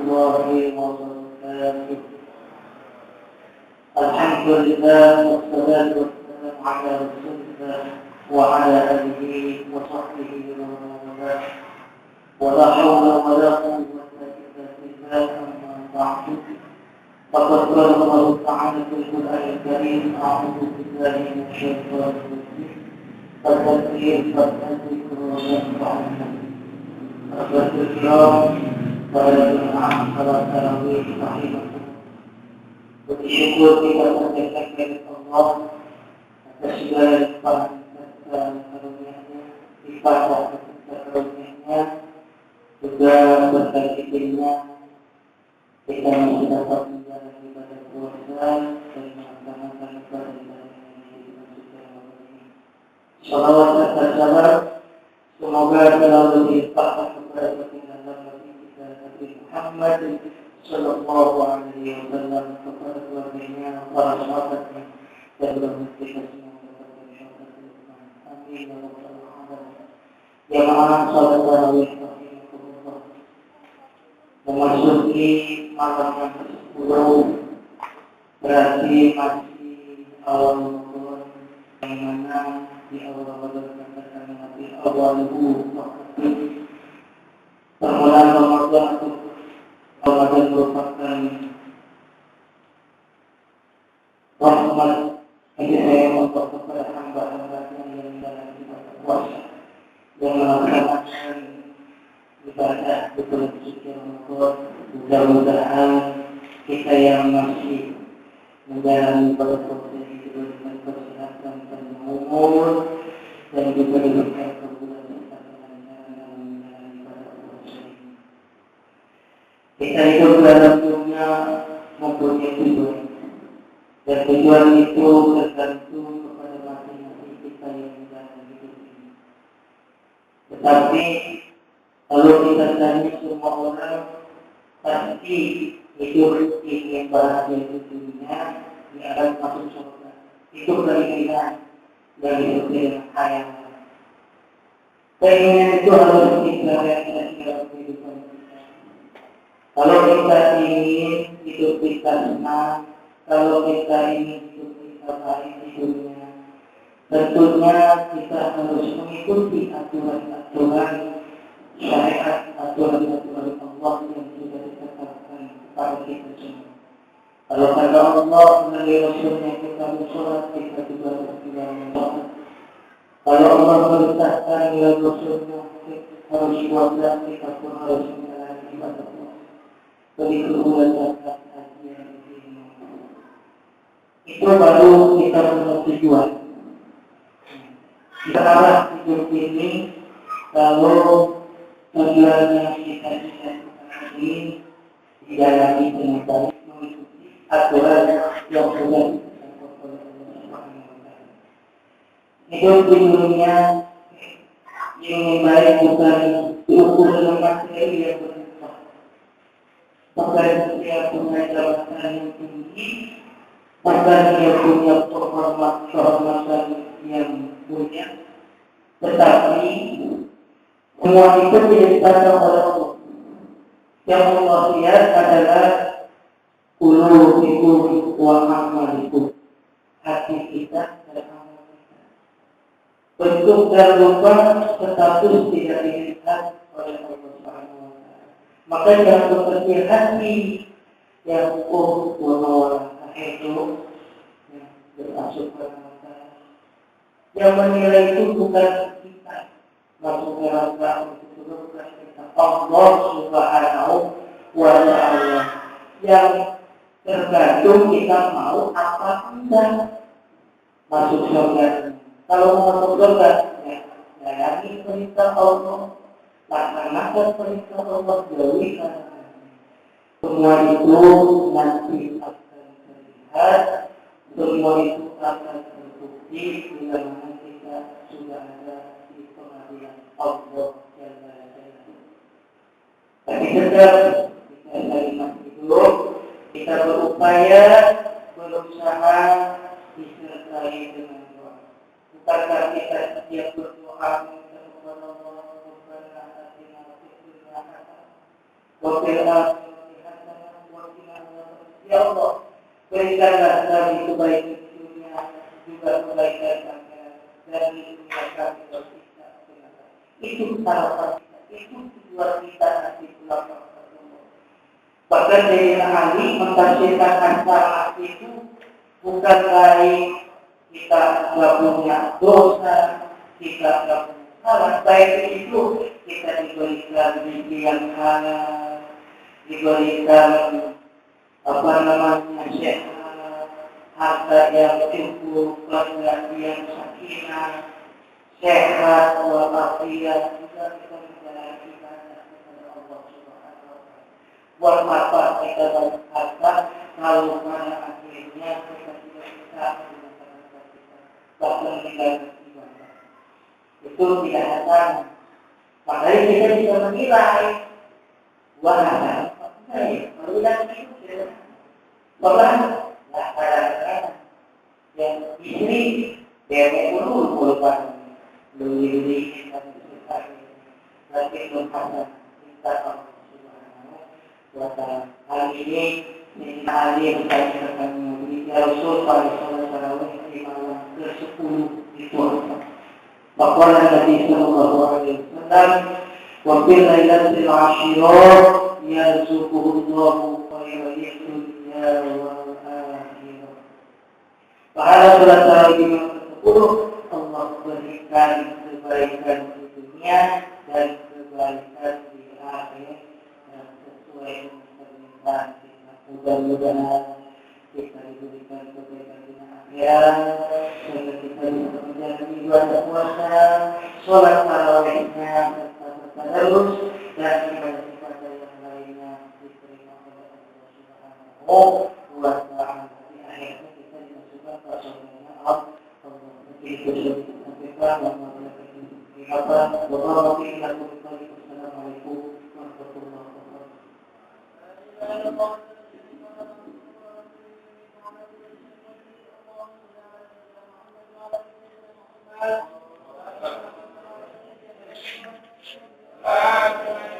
الله وبركاته. الحمد لله والصلاة والسلام على رسول الله وعلى آله وصحبه ومن والاه. ولا حول ولا قوة إلا بالله. أما بعد، فقد قال الله تعالى في القرآن الكريم: أعوذ بالله من الشيطان الرجيم. فذكر فذكر وينفع الذكر. Pada jemaah salat tarawih rahimahullah, bersyukur kita mengucapkan kepada Allah atas segala limpahan dan karunia-Nya, limpahan dan karunia-Nya, juga berkat izin-Nya kita masih dapat menjalani ibadah puasa dan melaksanakan ibadah-ibadah yang dimaksudkan Allah ini. Salawat dan salam semoga selalu dilimpahkan kepada baginda Nabi kita Nabi Muhammad sallallahu alaihi wasallam, kepada keluarganya, para sahabatnya, dan berhenti semua kepada syaitan. Amin ya rabbal alamin. Jamaah salat tarawih rahimahullah, memasuki malam yang ke-10, berarti masih awal Ramadan, yang mana di awal Ramadan permulaan Ramadan merupakan rahmat bagi saya untuk kepada hamba-hambanya yang dalam ibadah puasa, yang melaksanakan ibadah betul suci Ramadan. Mudah-mudahan kita yang masih menjalani ibadah puasa ini diberikan kesehatan dan umur, dan juga diberikan kemudahan dalam menjalani ibadah puasa ini. Kita hidup dalam dunia mempunyai tujuan, dan tujuan itu tergantung kepada masing-masing kita yang menjalani hidup ini. Tetapi kalau kita tanya semua orang, pasti hidup ingin bahagia di dunia, di akan masuk surga. Itu keinginan dari hidup dengan hayalan. Keinginan itu harus kita realisasi dalam kehidupan kita. Kalau kita ingin hidup kita senang, kalau kita ingin hidup kita baik di dunia, tentunya kita harus mengikuti aturan-aturan syariat, aturan-aturan Allah yang sudah ditetapkan kepada kita semua. Kalau kata Allah melalui Rasulnya kita bersolat, kita juga bersolat. Kalau Allah perintahkan melalui Rasulnya harus puasa, kita pun harus menjalani ibadah puasa. Begitu pula zakat, haji yang ini. Itu baru kita punya tujuan. Kita arah hidup ini kalau tujuan yang kita ini dijalani dengan baik, aturan yang sudah ditetapkan oleh Allah SWT. Hidup di dunia yang baik bukan diukur dengan materi yang berlimpah. Bahkan dia punya jabatan yang tinggi, bahkan dia punya kehormatan yang punya. Tetapi semua itu ditetapkan oleh Allah. Yang Allah lihat adalah qulubikum wa a'malikum, hati kita dan amal kita. Bentuk dan rupa status tidak dilihat oleh Allah SWT. Maka yang berpikir hati yang warna itu yang berasuk neraka, yang menilai itu bukan kita masuk neraka untuk surga, kita Allah Subhanahu wa ta'ala, yang tergantung kita mau apa enggak masuk surga. Kalau mau masuk surga, ya jalani perintah Allah, laksanakan perintah Allah, jauhi larangan. Semua itu nanti akan terlihat, semua itu akan terbukti bila mana kita sudah ada di pengadilan Allah yang ada. Tapi tetap kita dari masih hidup, kita berupaya, berusaha disertai dengan doa. Bukankah kita setiap berdoa kepada Allah, Rabbana atina fid dunya hasanah wa fil akhirati Ya Allah, berikanlah kami kebaikan dunia, juga kebaikan akhirat, dan lindungilah kami dari siksa neraka. Itu harapan kita, itu tujuan kita nanti pulang ketemu. Bahkan Sayyidina Ali mentafsirkan antara itu bukan lain kita nggak punya dosa, kita nggak punya salah, baik itu kita diberikan rezeki yang halal, diberikan sehat, harta yang cukup, keluarga yang sakinah, sehat walafiat, juga kita menjalani ibadah kepada Allah Subhanahu wa Ta'ala. Buat apa kita banyak harta kalau pada akhirnya kita tidak bisa menggunakan harta kita, bahkan meninggalkan ibadah. Itu tidak ada. Makanya kita bisa menilai wah, kalau yang itu tidak bahkan nggak kadang-kadang yang istri dia puluh beli dan besar lagi berkata minta Allah Subhanahu wa Ta'ala. Hal ini ahli berkaitan dengan Rasul Sallallahu Alaihi Wasallam ke-10 itu bahwa Nabi Sallallahu Alaihi Wasallam wa bil lailatil ashir yarzuquhullahu khairan dunya wal akhirah. Pada bulan Ramadan ke-10 Allah berikan kebaikan di dunia dan kebaikan di akhirat dan sesuai dengan permintaan kita. Mudah-mudahan kita diberikan kebaikan di akhirat sehingga kita bisa menjalani ibadah puasa, sholat tarawihnya serta terus dan ibadah-ibadah yang lainnya diterima oleh Allah Subhanahu wa Ta'ala. Di akhirnya kita dimasukkan ke surga Allah. Itu sampaikan Assalamualaikum warahmatullahi wabarakatuh.